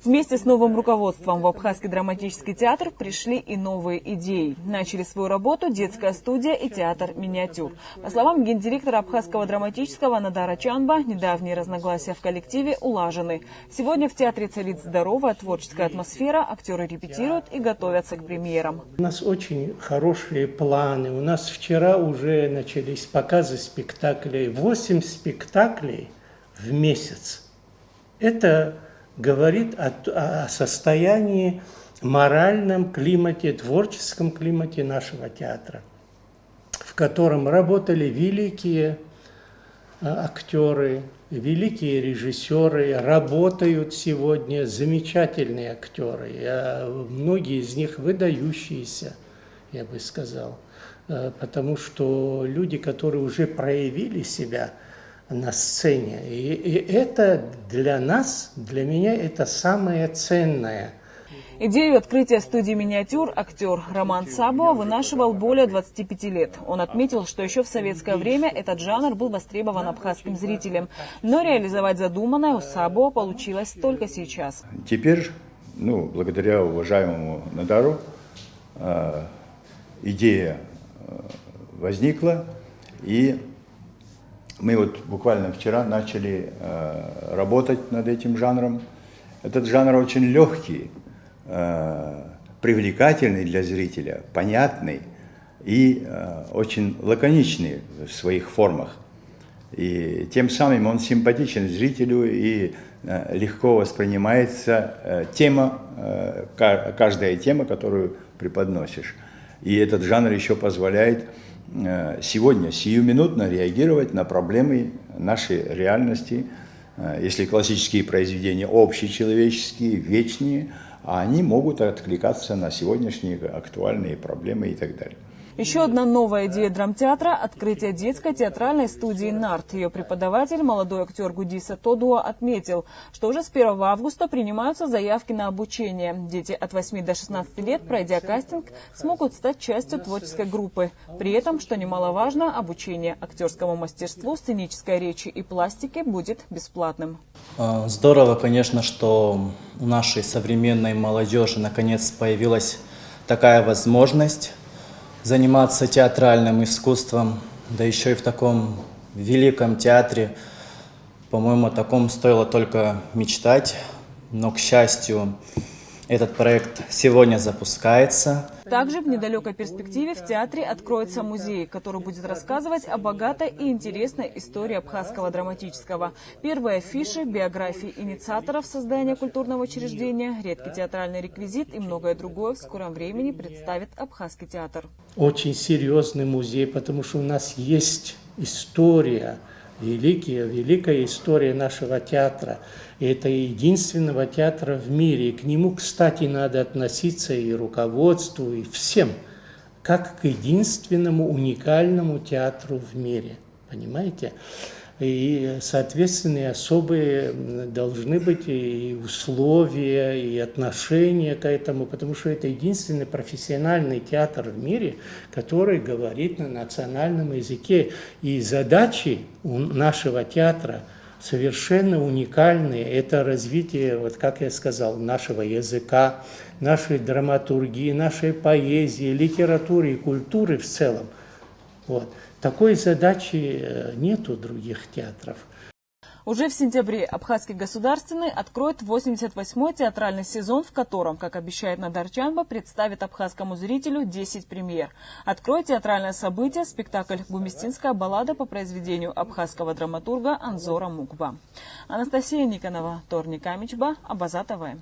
Вместе с новым руководством в Абхазский драматический театр пришли и новые идеи. Начали свою работу детская студия и театр «Миниатюр». По словам гендиректора Абхазского драматического Надара Чанба, недавние разногласия в коллективе улажены. Сегодня в театре царит здоровая творческая атмосфера, актеры репетируют и готовятся к премьерам. У нас очень хорошие планы. У нас вчера уже начались показы спектаклей. 8 спектаклей в месяц. Это говорит о состоянии, моральном климате, творческом климате нашего театра, в котором работали великие актеры, великие режиссеры, работают сегодня замечательные актеры, многие из них выдающиеся, я бы сказал, потому что люди, которые уже проявили себя на сцене. И это для нас, для меня, это самое ценное. Идею открытия студии «Миниатюр» актер Роман Сабо вынашивал более 25 лет. Он отметил, что еще в советское время этот жанр был востребован абхазским зрителям. Но реализовать задуманное у Сабо получилось только сейчас. Теперь, благодаря уважаемому Надару, идея возникла, и мы буквально вчера начали работать над этим жанром. Этот жанр очень легкий, привлекательный для зрителя, понятный и очень лаконичный в своих формах. И тем самым он симпатичен зрителю и легко воспринимается каждая тема, которую преподносишь. И этот жанр еще позволяет сегодня сиюминутно реагировать на проблемы нашей реальности. Если классические произведения общечеловеческие, вечные, а они могут откликаться на сегодняшние актуальные проблемы и так далее. Еще одна новая идея драмтеатра – открытие детской театральной студии «Нарт». Ее преподаватель, молодой актер Гудиса Тодуа, отметил, что уже с 1 августа принимаются заявки на обучение. Дети от 8 до 16 лет, пройдя кастинг, смогут стать частью творческой группы. При этом, что немаловажно, обучение актерскому мастерству, сценической речи и пластике будет бесплатным. Здорово, конечно, что у нашей современной молодежи наконец появилась такая возможность заниматься театральным искусством, да еще и в таком великом театре. По-моему, о таком стоило только мечтать, но, к счастью, этот проект сегодня запускается. Также в недалекой перспективе в театре откроется музей, который будет рассказывать о богатой и интересной истории абхазского драматического. Первые афиши, биографии инициаторов создания культурного учреждения, редкий театральный реквизит и многое другое в скором времени представит Абхазский театр. Очень серьезный музей, потому что у нас есть история, великая история нашего театра. И это единственного театра в мире. И к нему, кстати, надо относиться и руководству, и всем, как к единственному уникальному театру в мире. Понимаете? И, соответственно, особые должны быть и условия, и отношения к этому, потому что это единственный профессиональный театр в мире, который говорит на национальном языке. И задачи у нашего театра совершенно уникальные. Это развитие, как я сказал, нашего языка, нашей драматургии, нашей поэзии, литературы и культуры в целом. Такой задачи нет у других театров. Уже в сентябре Абхазский государственный откроет 88-й театральный сезон, в котором, как обещает Надар Чанба, представит абхазскому зрителю 10 премьер. Откроет театральное событие спектакль «Гумистинская баллада» по произведению абхазского драматурга Анзора Мукба. Анастасия Никонова, Торник Амичба, Абаза ТВ.